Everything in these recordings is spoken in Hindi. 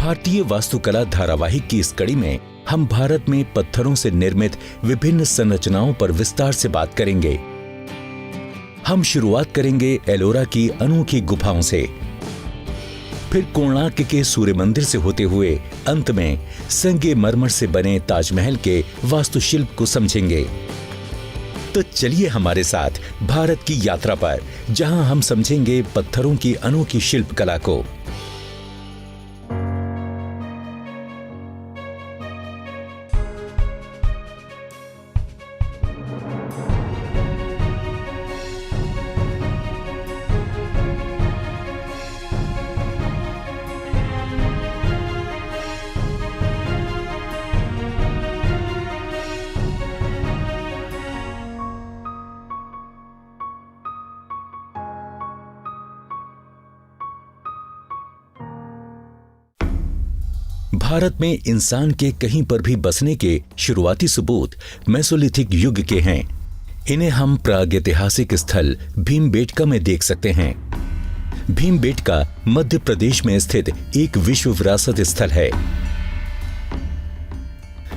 भारतीय वास्तुकला धारावाहिक की इस कड़ी में हम भारत में पत्थरों से निर्मित विभिन्न संरचनाओं पर विस्तार से बात करेंगे। हम शुरुआत करेंगे एलोरा की अनोखी गुफाओं से, फिर कोणार्क के सूर्य मंदिर से होते हुए अंत में संगमरमर से बने ताजमहल के वास्तुशिल्प को समझेंगे। तो चलिए हमारे साथ भारत की यात्रा पर, जहां हम समझेंगे पत्थरों की अनोखी शिल्प कला को। भारत में इंसान के कहीं पर भी बसने के शुरुआती सबूत मेसोलिथिक युग के हैं। इन्हें हम प्रागैतिहासिक स्थल भीमबेटका में देख सकते हैं। भीमबेटका मध्य प्रदेश में स्थित एक विश्व विरासत स्थल है।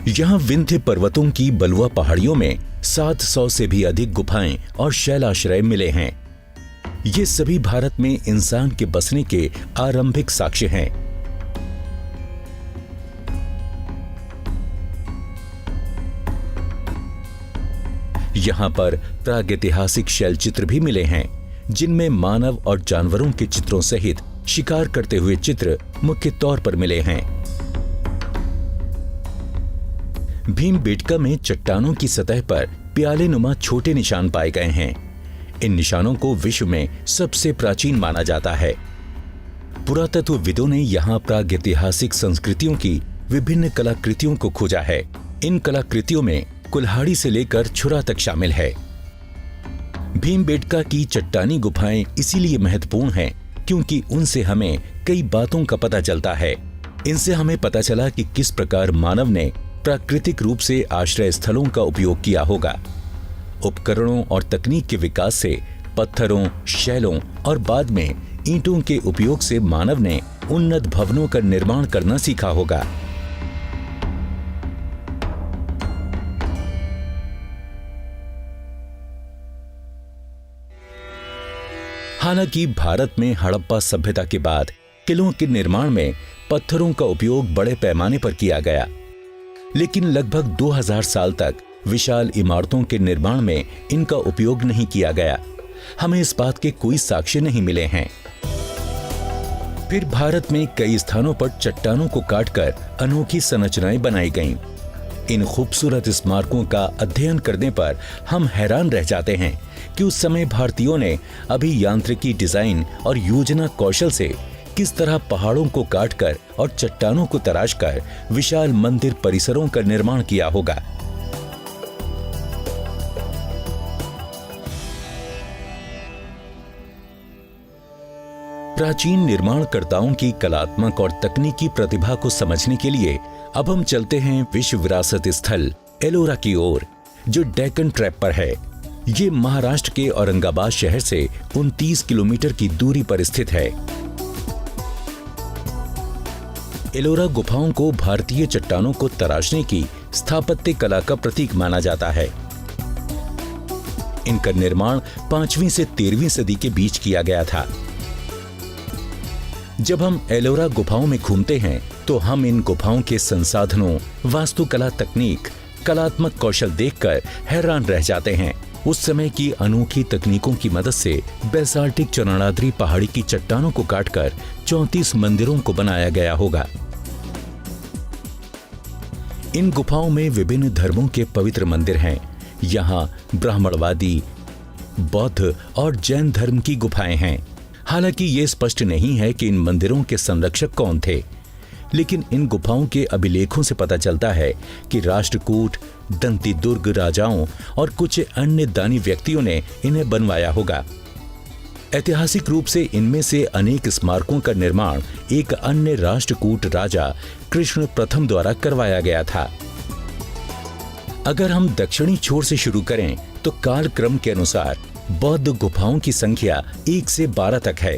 यहां विंध्य पर्वतों की बलुआ पहाड़ियों में 700 से भी अधिक गुफाएं और शैलाश्रय मिले हैं। ये सभी भारत में इंसान के बसने के आरंभिक साक्ष्य हैं। यहाँ पर प्रागैतिहासिक शैल चित्र भी मिले हैं, जिनमें मानव और जानवरों के चित्रों सहित शिकार करते हुए चित्र मुख्य तौर पर मिले हैं। भीमबेटका में चट्टानों की सतह पर प्यालेनुमा छोटे निशान पाए गए हैं। इन निशानों को विश्व में सबसे प्राचीन माना जाता है। पुरातत्वविदों ने यहाँ प्रागैतिहासिक संस्कृतियों की विभिन्न कलाकृतियों को खोजा है। इन कलाकृतियों में कुल्हाड़ी से लेकर छुरा तक शामिल है। भीमबेटका की चट्टानी गुफाएं इसीलिए महत्वपूर्ण हैं क्योंकि उनसे हमें कई बातों का पता चलता है। इनसे हमें पता चला कि किस प्रकार मानव ने प्राकृतिक रूप से आश्रय स्थलों का उपयोग किया होगा। उपकरणों और तकनीक के विकास से पत्थरों, शैलों और बाद में ईंटों के उपयोग से मानव ने उन्नत भवनों का निर्माण करना सीखा होगा। हालांकि भारत में हड़प्पा सभ्यता के बाद किलों के निर्माण में पत्थरों का उपयोग बड़े पैमाने पर किया गया, लेकिन लगभग 2000 साल तक विशाल इमारतों के निर्माण में इनका उपयोग नहीं किया गया। हमें इस बात के कोई साक्ष्य नहीं मिले हैं। फिर भारत में कई स्थानों पर चट्टानों को काटकर अनोखी संरचनाएं बनाई गईं। इन खूबसूरत स्मारकों का अध्ययन करने पर हम हैरान रह जाते हैं कि उस समय भारतीयों ने अभियांत्रिकी, डिजाइन और योजना कौशल से किस तरह पहाड़ों को काटकर और चट्टानों को तराशकर विशाल मंदिर परिसरों का निर्माण किया होगा। प्राचीन निर्माणकर्ताओं की कलात्मक और तकनीकी प्रतिभा को समझने के लिए अब हम चलते हैं विश्व विरासत स्थल एलोरा की ओर, जो डेक्कन ट्रैप पर है। ये महाराष्ट्र के औरंगाबाद शहर से 29 किलोमीटर की दूरी पर स्थित है। एलोरा गुफाओं को भारतीय चट्टानों को तराशने की स्थापत्य कला का प्रतीक माना जाता है। इनका निर्माण 5वीं से 13वीं सदी के बीच किया गया था। जब हम एलोरा गुफाओं में घूमते हैं तो हम इन गुफाओं के संसाधनों, वास्तुकला तकनीक, कलात्मक कौशल देखकर हैरान रह जाते हैं। उस समय की अनोखी तकनीकों की मदद से बेसाल्टिक चरणोद्री पहाड़ी की चट्टानों को काटकर 34 मंदिरों को बनाया गया होगा। इन गुफाओं में विभिन्न धर्मों के पवित्र मंदिर हैं। यहाँ ब्राह्मणवादी, बौद्ध और जैन धर्म की गुफाएं हैं। हालांकि ये स्पष्ट नहीं है कि इन मंदिरों के संरक्षक कौन थे, लेकिन इन गुफाओं के अभिलेखों से पता चलता है कि राष्ट्रकूट, दंतीदुर्ग राजाओं और कुछ अन्य दानी व्यक्तियों ने इन्हें बनवाया होगा। ऐतिहासिक रूप से इनमें से अनेक स्मारकों का निर्माण एक अन्य राष्ट्रकूट राजा कृष्ण प्रथम द्वारा करवाया गया था। अगर हम दक्षिणी छोर से शुरू करें तो कालक्रम के अनुसार बौद्ध गुफाओं की संख्या 1 से 12 तक है।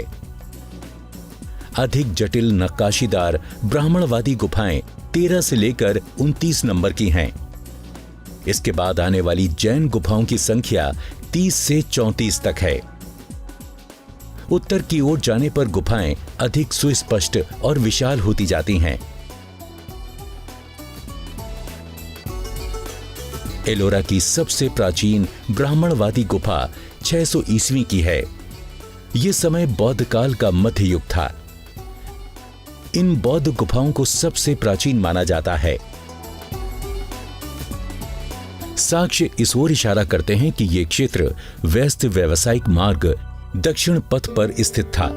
अधिक जटिल नक्काशीदार ब्राह्मणवादी गुफाएं 13 से लेकर 29 नंबर की हैं। इसके बाद आने वाली जैन गुफाओं की संख्या 30 से 34 तक है। उत्तर की ओर जाने पर गुफाएं अधिक सुस्पष्ट और विशाल होती जाती हैं। एलोरा की सबसे प्राचीन ब्राह्मणवादी गुफा 600 ईस्वी की है। यह समय बौद्ध काल का मध्य युग था। इन बौद्ध गुफाओं को सबसे प्राचीन माना जाता है। साक्ष्य इस ओर इशारा करते हैं कि यह क्षेत्र व्यस्त व्यावसायिक मार्ग दक्षिण पथ पर स्थित था,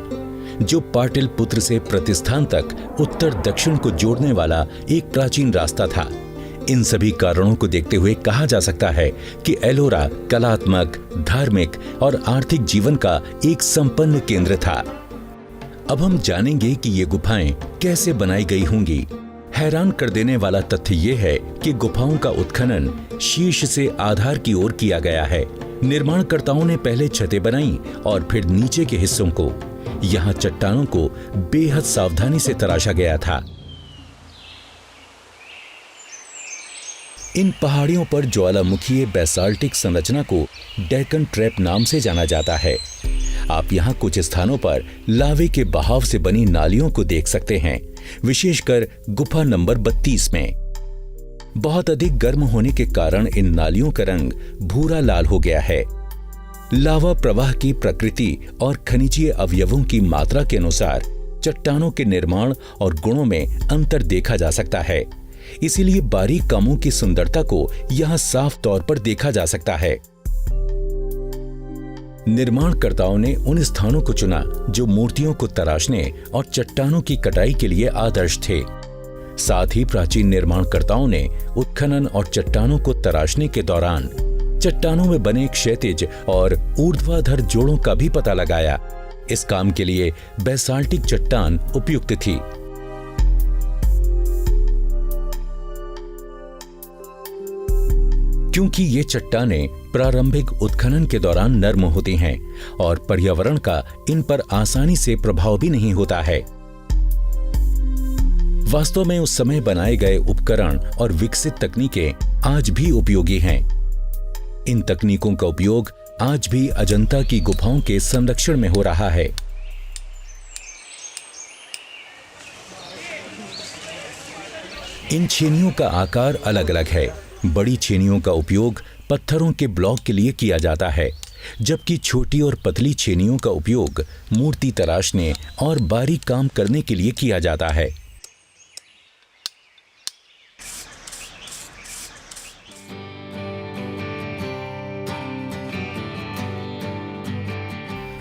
जो पाटलिपुत्र से प्रतिष्ठान तक उत्तर दक्षिण को जोड़ने वाला एक प्राचीन रास्ता था। इन सभी कारणों को देखते हुए कहा जा सकता है कि एलोरा कलात्मक, धार्मिक और आर्थिक जीवन का एक संपन्न केंद्र था। अब हम जानेंगे कि ये गुफाएं कैसे बनाई गई होंगी। हैरान कर देने वाला तथ्य ये है कि गुफाओं का उत्खनन शीर्ष से आधार की ओर किया गया है। निर्माणकर्ताओं ने पहले छतें बनाई और फिर नीचे के हिस्सों को। यहाँ चट्टानों को बेहद सावधानी से तराशा गया था। इन पहाड़ियों पर ज्वालामुखीय बेसाल्टिक संरचना को डेक्कन ट्रैप नाम से जाना जाता है। आप यहाँ कुछ स्थानों पर लावे के बहाव से बनी नालियों को देख सकते हैं, विशेषकर गुफा नंबर 32 में। बहुत अधिक गर्म होने के कारण इन नालियों का रंग भूरा लाल हो गया है। लावा प्रवाह की प्रकृति और खनिजीय अवयवों की मात्रा के अनुसार चट्टानों के निर्माण और गुणों में अंतर देखा जा सकता है। इसीलिए बारीक कामों की सुंदरता को यहां साफ तौर पर देखा जा सकता है। निर्माणकर्ताओं ने उन स्थानों को चुना जो मूर्तियों को तराशने और चट्टानों की कटाई के लिए आदर्श थे। साथ ही प्राचीन निर्माणकर्ताओं ने उत्खनन और चट्टानों को तराशने के दौरान चट्टानों में बने क्षैतिज और ऊर्ध्वाधर जोड़ों का भी पता लगाया। इस काम के लिए बेसाल्टिक चट्टान उपयुक्त थी। क्योंकि ये चट्टानें प्रारंभिक उत्खनन के दौरान नर्म होती हैं और पर्यावरण का इन पर आसानी से प्रभाव भी नहीं होता है। वास्तव में उस समय बनाए गए उपकरण और विकसित तकनीकें आज भी उपयोगी हैं। इन तकनीकों का उपयोग आज भी अजंता की गुफाओं के संरक्षण में हो रहा है। इन छेनियों का आकार अलग अलग है। बड़ी छेनियों का उपयोग पत्थरों के ब्लॉक के लिए किया जाता है, जबकि छोटी और पतली छेनियों का उपयोग मूर्ति तराशने और बारीक काम करने के लिए किया जाता है।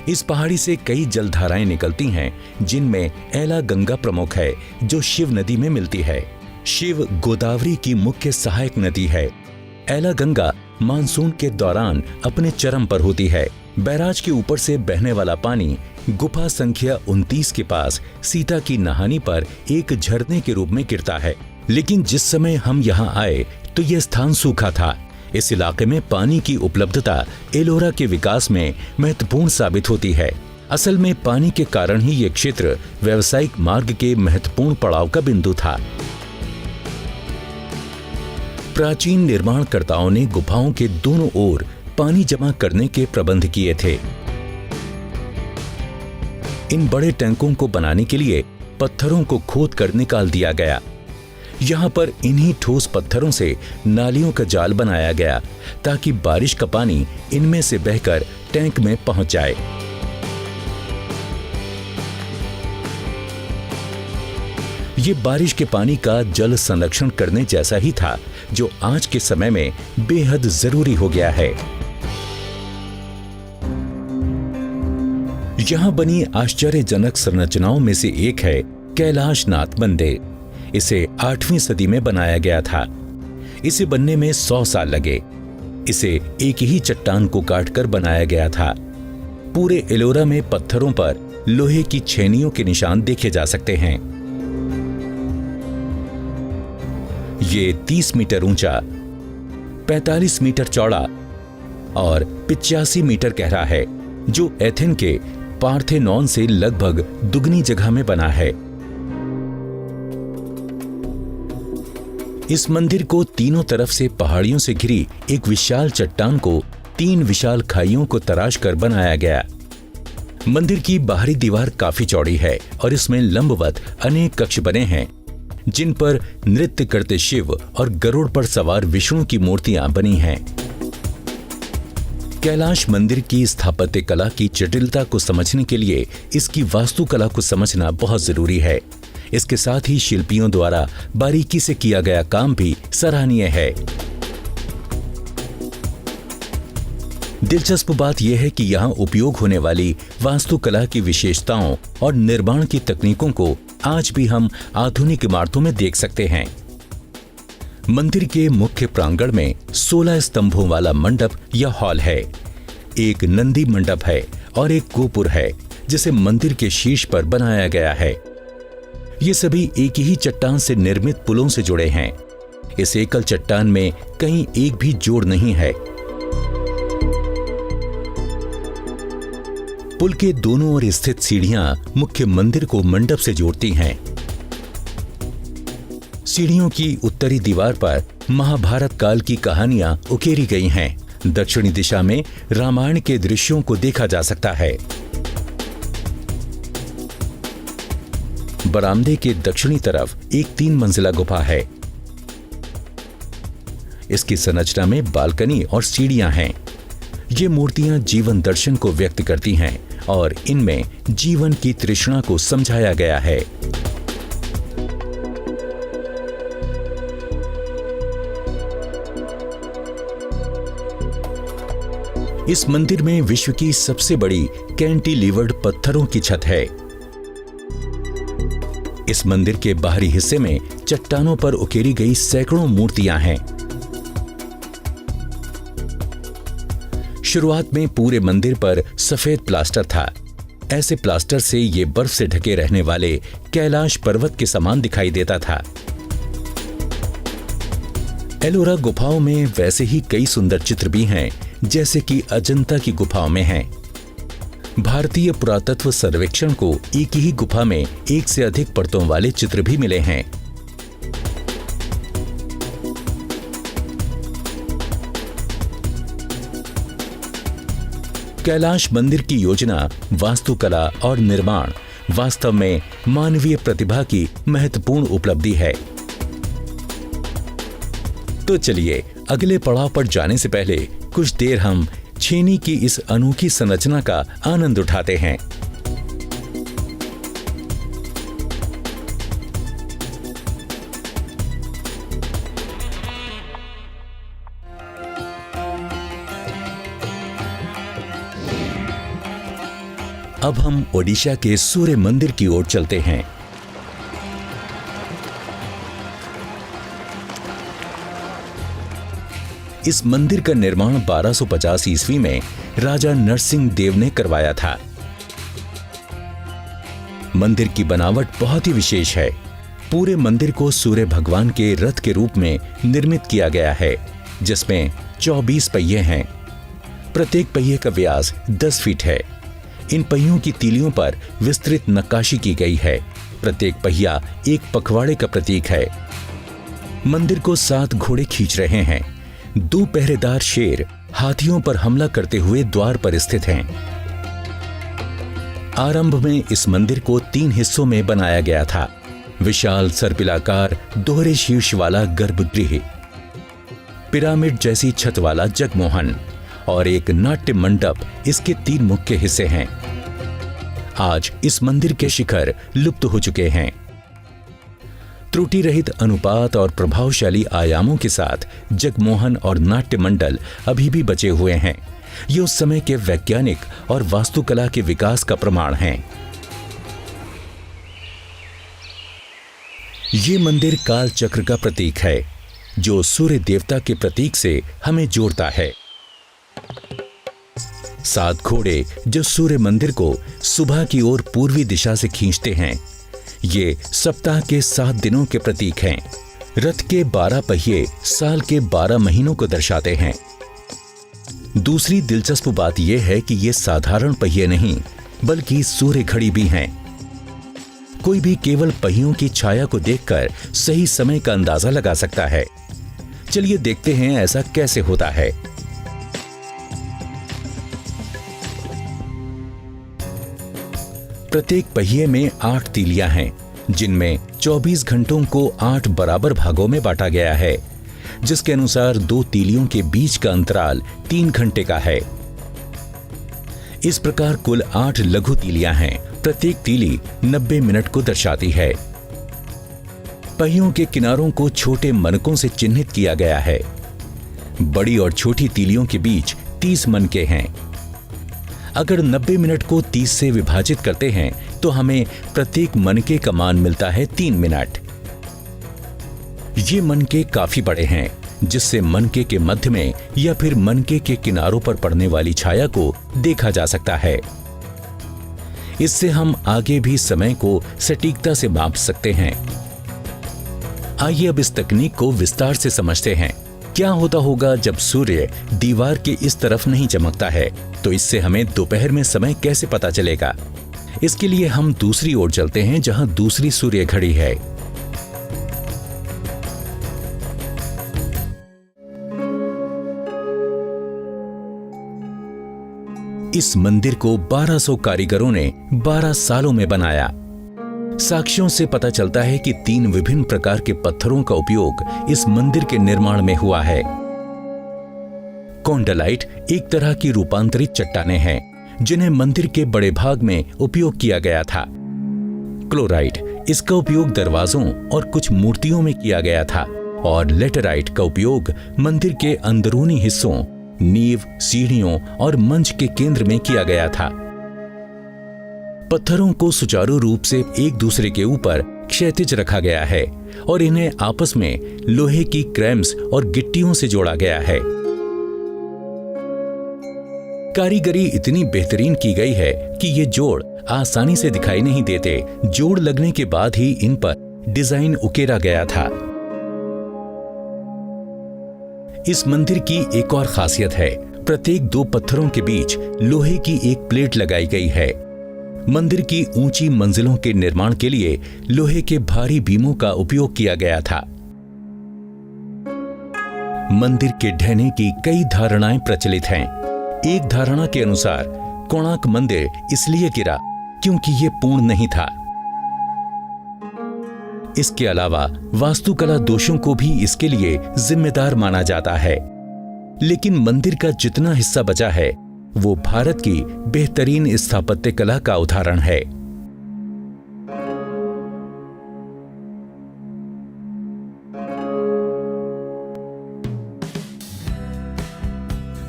इस पहाड़ी से कई जलधाराएं निकलती हैं, जिनमें एला गंगा प्रमुख है, जो शिव नदी में मिलती है। शिव गोदावरी की मुख्य सहायक नदी है। एला गंगा मानसून के दौरान अपने चरम पर होती है। बैराज के ऊपर से बहने वाला पानी गुफा संख्या 29 के पास सीता की नहानी पर एक झरने के रूप में गिरता है। लेकिन जिस समय हम यहाँ आए तो यह स्थान सूखा था। इस इलाके में पानी की उपलब्धता एलोरा के विकास में महत्वपूर्ण साबित होती है। असल में पानी के कारण ही यह क्षेत्र व्यावसायिक मार्ग के महत्वपूर्ण पड़ाव का बिंदु था। प्राचीन निर्माणकर्ताओं ने गुफाओं के दोनों ओर पानी जमा करने के प्रबंध किए थे। इन बड़े टैंकों को बनाने के लिए पत्थरों को खोद कर निकाल दिया गया। यहाँ पर इन्हीं ठोस पत्थरों से नालियों का जाल बनाया गया, ताकि बारिश का पानी इनमें से बहकर टैंक में पहुंच जाए। ये बारिश के पानी का जल संरक्षण करने जैसा ही था, जो आज के समय में बेहद जरूरी हो गया है। यहां बनी आश्चर्यजनक संरचनाओं में से एक है कैलाशनाथ मंदिर। इसे 8वीं सदी में बनाया गया था। इसे बनने में 100 साल लगे। इसे एक ही चट्टान को काटकर बनाया गया था। पूरे एलोरा में पत्थरों पर लोहे की छेनियों के निशान देखे जा सकते हैं। ये 30 मीटर ऊंचा, 45 मीटर चौड़ा और 85 मीटर गहरा है, जो एथेन के पार्थेनॉन से लगभग दुगनी जगह में बना है। इस मंदिर को तीनों तरफ से पहाड़ियों से घिरी एक विशाल चट्टान को 3 विशाल खाइयों को तराश कर बनाया गया। मंदिर की बाहरी दीवार काफी चौड़ी है और इसमें लंबवत अनेक कक्ष बने हैं, जिन पर नृत्य करते शिव और गरुड़ पर सवार विष्णु की मूर्तियां बनी हैं। कैलाश मंदिर की स्थापत्य कला की जटिलता को समझने के लिए इसकी वास्तुकला को समझना बहुत जरूरी है। इसके साथ ही शिल्पियों द्वारा बारीकी से किया गया काम भी सराहनीय है। दिलचस्प बात यह है कि यहाँ उपयोग होने वाली वास्तुकला की विशेषताओं और निर्माण की तकनीकों को आज भी हम आधुनिक इमारतों में देख सकते हैं। मंदिर के मुख्य प्रांगण में 16 स्तंभों वाला मंडप या हॉल है। एक नंदी मंडप है और एक गोपुर है जिसे मंदिर के शीर्ष पर बनाया गया है। ये सभी एक ही चट्टान से निर्मित पुलों से जुड़े हैं। इस एकल चट्टान में कहीं एक भी जोड़ नहीं है। पुल के दोनों ओर स्थित सीढ़ियां मुख्य मंदिर को मंडप से जोड़ती हैं। सीढ़ियों की उत्तरी दीवार पर महाभारत काल की कहानियां उकेरी गई हैं। दक्षिणी दिशा में रामायण के दृश्यों को देखा जा सकता है। बरामदे के दक्षिणी तरफ एक 3 मंजिला गुफा है। इसकी संरचना में बालकनी और सीढ़ियां हैं। ये मूर्तियां जीवन दर्शन को व्यक्त करती हैं और इनमें जीवन की तृष्णा को समझाया गया है। इस मंदिर में विश्व की सबसे बड़ी कैंटिलीवर्ड पत्थरों की छत है। इस मंदिर के बाहरी हिस्से में चट्टानों पर उकेरी गई सैकड़ों मूर्तियां हैं। शुरुआत में पूरे मंदिर पर सफेद प्लास्टर था। ऐसे प्लास्टर से ये बर्फ से ढके रहने वाले कैलाश पर्वत के समान दिखाई देता था। एलोरा गुफाओं में वैसे ही कई सुंदर चित्र भी हैं, जैसे कि अजंता की गुफाओं में हैं। भारतीय पुरातत्व सर्वेक्षण को एक ही गुफा में एक से अधिक परतों वाले चित्र भी मिले हैं। कैलाश मंदिर की योजना, वास्तुकला और निर्माण वास्तव में मानवीय प्रतिभा की महत्वपूर्ण उपलब्धि है। तो चलिए अगले पड़ाव पर जाने से पहले कुछ देर हम छेनी की इस अनोखी संरचना का आनंद उठाते हैं। अब हम ओडिशा के सूर्य मंदिर की ओर चलते हैं। इस मंदिर का निर्माण 1250 ईस्वी में राजा नरसिंह देव ने करवाया था। मंदिर की बनावट बहुत ही विशेष है। पूरे मंदिर को सूर्य भगवान के रथ के रूप में निर्मित किया गया है, जिसमें 24 पहिए हैं। प्रत्येक पहिए का व्यास 10 फीट है। इन पहियों की तीलियों पर विस्तृत नक्काशी की गई है। प्रत्येक पहिया एक पखवाड़े का प्रतीक है। मंदिर को 7 घोड़े खींच रहे हैं। 2 पहरेदार शेर हाथियों पर हमला करते हुए द्वार पर स्थित हैं। आरंभ में इस मंदिर को 3 हिस्सों में बनाया गया था। विशाल सर्पिलाकार दोहरे शीर्ष वाला गर्भगृह, पिरामिड जैसी छत वाला जगमोहन और एक नाट्य मंडप इसके 3 मुख्य हिस्से हैं। आज इस मंदिर के शिखर लुप्त हो चुके हैं। त्रुटि रहित अनुपात और प्रभावशाली आयामों के साथ जगमोहन और नाट्य मंडल अभी भी बचे हुए हैं। ये उस समय के वैज्ञानिक और वास्तुकला के विकास का प्रमाण हैं। ये मंदिर काल चक्र का प्रतीक है, जो सूर्य देवता के प्रतीक से हमें जोड़ता है। 7 घोड़े जो सूर्य मंदिर को सुबह की ओर पूर्वी दिशा से खींचते हैं। ये सप्ताह के 7 दिनों के प्रतीक हैं। रथ के 12 पहिए साल के 12 महीनों को दर्शाते हैं। दूसरी दिलचस्प बात यह है कि ये साधारण पहिए नहीं, बल्कि सूर्य घड़ी भी हैं। कोई भी केवल पहियों की छाया को देखकर सही समय का अंदाजा लगा सकता है। चलिए देखते हैं ऐसा कैसे होता है। प्रत्येक पहिए में 8 तीलियां हैं, जिनमें 24 घंटों को 8 बराबर भागों में बांटा गया है, जिसके अनुसार 2 तीलियों के बीच का अंतराल 3 घंटे का है। इस प्रकार कुल 8 लघु तीलियां हैं। प्रत्येक तीली 90 मिनट को दर्शाती है। पहियों के किनारों को छोटे मनकों से चिन्हित किया गया है। बड़ी और छोटी तीलियों के बीच 30 मनके हैं। अगर 90 मिनट को 30 से विभाजित करते हैं तो हमें प्रत्येक मनके का मान मिलता है 3 मिनट। ये मनके काफी बड़े हैं, जिससे मनके के मध्य में या फिर मनके के किनारों पर पड़ने वाली छाया को देखा जा सकता है। इससे हम आगे भी समय को सटीकता से माप सकते हैं। आइए अब इस तकनीक को विस्तार से समझते हैं। क्या होता होगा जब सूर्य दीवार के इस तरफ नहीं चमकता है, तो इससे हमें दोपहर में समय कैसे पता चलेगा? इसके लिए हम दूसरी ओर चलते हैं, जहां दूसरी सूर्य घड़ी है। इस मंदिर को 1200 कारीगरों ने 12 सालों में बनाया। साक्ष्यों से पता चलता है कि 3 विभिन्न प्रकार के पत्थरों का उपयोग इस मंदिर के निर्माण में हुआ है। कॉन्डलाइट एक तरह की रूपांतरित चट्टानें हैं, जिन्हें मंदिर के बड़े भाग में उपयोग किया गया था। क्लोराइट, इसका उपयोग दरवाजों और कुछ मूर्तियों में किया गया था, और लेटेराइट का उपयोग मंदिर के अंदरूनी हिस्सों, नींव, सीढ़ियों और मंच के केंद्र में किया गया था। पत्थरों को सुचारू रूप से एक दूसरे के ऊपर क्षैतिज रखा गया है और इन्हें आपस में लोहे की क्रैम्स और गिट्टियों से जोड़ा गया है। कारीगरी इतनी बेहतरीन की गई है कि ये जोड़ आसानी से दिखाई नहीं देते। जोड़ लगने के बाद ही इन पर डिजाइन उकेरा गया था। इस मंदिर की एक और खासियत है, प्रत्येक 2 पत्थरों के बीच लोहे की एक प्लेट लगाई गई है। मंदिर की ऊंची मंजिलों के निर्माण के लिए लोहे के भारी बीमों का उपयोग किया गया था। मंदिर के ढहने की कई धारणाएं प्रचलित हैं। एक धारणा के अनुसार कोणार्क मंदिर इसलिए गिरा क्योंकि यह पूर्ण नहीं था। इसके अलावा वास्तुकला दोषों को भी इसके लिए जिम्मेदार माना जाता है। लेकिन मंदिर का जितना हिस्सा बचा है वो भारत की बेहतरीन स्थापत्य कला का उदाहरण है।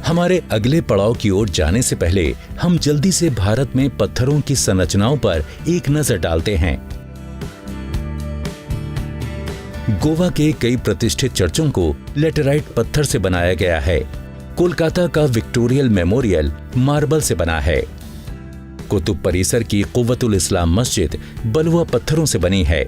हमारे अगले पड़ाव की ओर जाने से पहले हम जल्दी से भारत में पत्थरों की संरचनाओं पर एक नजर डालते हैं। गोवा के कई प्रतिष्ठित चर्चों को लेटेराइट पत्थर से बनाया गया है। कोलकाता का विक्टोरियल मेमोरियल मार्बल से बना है। कुतुब परिसर की कुव्वतुल इस्लाम मस्जिद बलुआ पत्थरों से बनी है।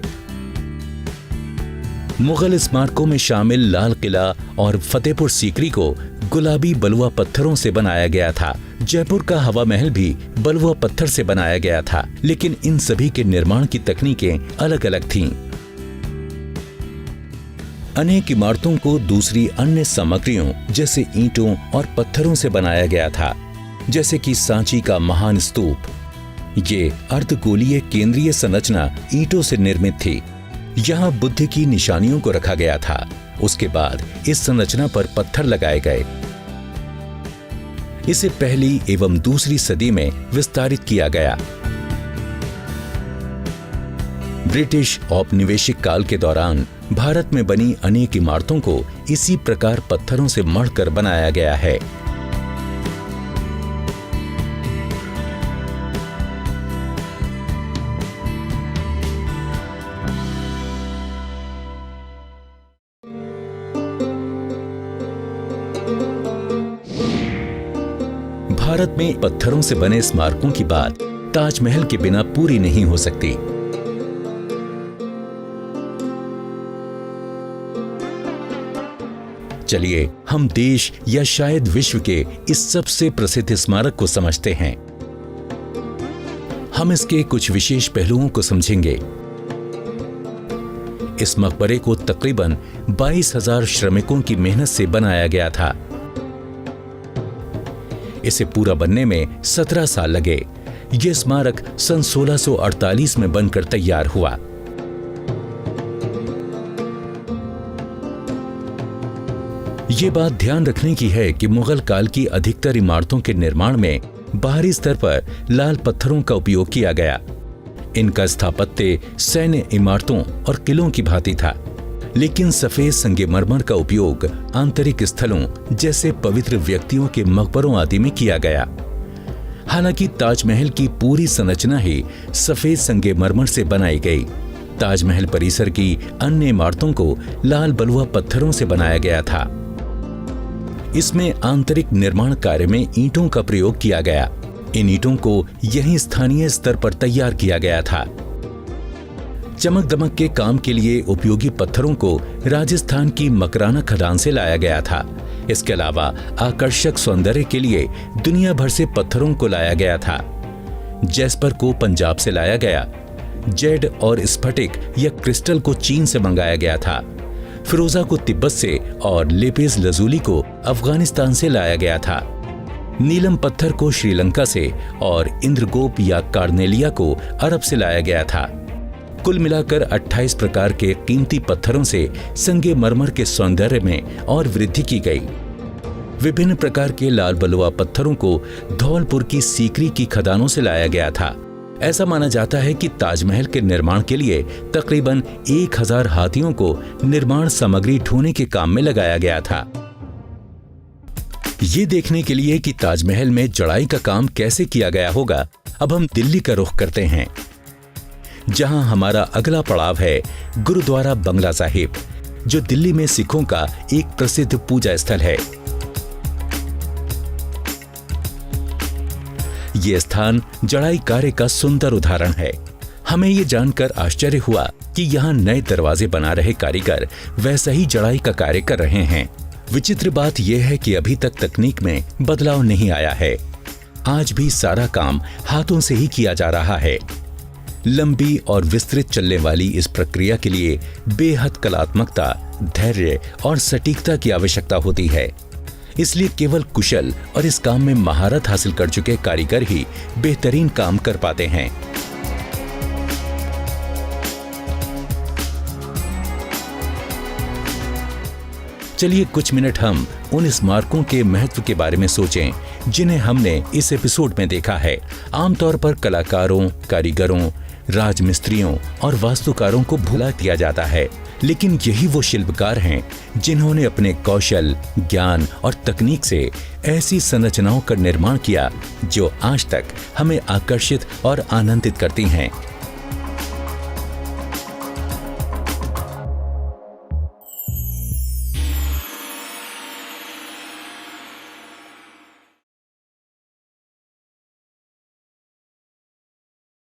मुगल स्मारकों में शामिल लाल किला और फतेहपुर सीकरी को गुलाबी बलुआ पत्थरों से बनाया गया था। जयपुर का हवा महल भी बलुआ पत्थर से बनाया गया था, लेकिन इन सभी के निर्माण की तकनीकें अलग अलग थीं। अनेक इमारतों को दूसरी अन्य सामग्रियों जैसे ईंटों और पत्थरों से बनाया गया था, जैसे कि सांची का महान स्तूप। ये अर्धगोलीय केंद्रीय संरचना ईंटों से निर्मित थी। यहाँ बुद्ध की निशानियों को रखा गया था। उसके बाद इस संरचना पर पत्थर लगाए गए। इसे पहली एवं दूसरी सदी में विस्तारित किया गया। ब्रिटिश औपनिवेशिक काल के दौरान भारत में बनी अनेक इमारतों को इसी प्रकार पत्थरों से मढ़कर बनाया गया है। भारत में पत्थरों से बने स्मारकों की बात ताजमहल के बिना पूरी नहीं हो सकती। चलिए हम देश या शायद विश्व के इस सबसे प्रसिद्ध स्मारक को समझते हैं। हम इसके कुछ विशेष पहलुओं को समझेंगे। इस मकबरे को तकरीबन 22,000 श्रमिकों की मेहनत से बनाया गया था। इसे पूरा बनने में 17 साल लगे। यह स्मारक सन 1648 में बनकर तैयार हुआ। ये बात ध्यान रखने की है कि मुगल काल की अधिकतर इमारतों के निर्माण में बाहरी स्तर पर लाल पत्थरों का उपयोग किया गया। इनका स्थापत्य सैन्य इमारतों और किलों की भांति था, लेकिन सफेद संगमरमर का उपयोग आंतरिक स्थलों जैसे पवित्र व्यक्तियों के मकबरों आदि में किया गया। हालांकि ताजमहल की पूरी संरचना ही सफेद संगमरमर से बनाई गई। ताजमहल परिसर की अन्य इमारतों को लाल बलुआ पत्थरों से बनाया गया था। इसमें आंतरिक निर्माण कार्य में ईंटों का प्रयोग किया गया। इन ईंटों को यहीं स्थानीय स्तर पर तैयार किया गया था। चमक दमक के काम के लिए उपयोगी पत्थरों को राजस्थान की मकराना खदान से लाया गया था। इसके अलावा आकर्षक सौंदर्य के लिए दुनिया भर से पत्थरों को लाया गया था। जैस्पर को पंजाब से लाया गया। जेड और स्फटिक या क्रिस्टल को चीन से मंगाया गया था। फिरोजा को तिब्बत से और लेपिस लजूली को अफगानिस्तान से लाया गया था। नीलम पत्थर को श्रीलंका से और इंद्रगोप या कार्नेलिया को अरब से लाया गया था। कुल मिलाकर 28 प्रकार के कीमती पत्थरों से संगमरमर के सौंदर्य में और वृद्धि की गई। विभिन्न प्रकार के लाल बलुआ पत्थरों को धौलपुर की सीकरी की खदानों से लाया गया था। ऐसा माना जाता है कि ताजमहल के निर्माण के लिए तकरीबन 1000 हाथियों को निर्माण सामग्री ढोने के काम में लगाया गया था। ये देखने के लिए कि ताजमहल में जड़ाई का काम कैसे किया गया होगा, अब हम दिल्ली का रुख करते हैं, जहां हमारा अगला पड़ाव है गुरुद्वारा बंगला साहिब, जो दिल्ली में सिखों का एक प्रसिद्ध पूजा स्थल है। ये स्थान जड़ाई कार्य का सुंदर उदाहरण है। हमें ये जानकर आश्चर्य हुआ कि यहाँ नए दरवाजे बना रहे कारीगर वैसा ही जड़ाई का कार्य कर रहे हैं। विचित्र बात यह है कि अभी तक तकनीक में बदलाव नहीं आया है। आज भी सारा काम हाथों से ही किया जा रहा है। लंबी और विस्तृत चलने वाली इस प्रक्रिया के लिए बेहद कलात्मकता, धैर्य और सटीकता की आवश्यकता होती है। इसलिए केवल कुशल और इस काम में महारत हासिल कर चुके कारीगर ही बेहतरीन काम कर पाते हैं। चलिए कुछ मिनट हम उन स्मारकों के महत्व के बारे में सोचें जिन्हें हमने इस एपिसोड में देखा है। आमतौर पर कलाकारों, कारीगरों, राजमिस्त्रियों और वास्तुकारों को भुला दिया जाता है, लेकिन यही वो शिल्पकार हैं जिन्होंने अपने कौशल, ज्ञान और तकनीक से ऐसी संरचनाओं का निर्माण किया जो आज तक हमें आकर्षित और आनंदित करती हैं।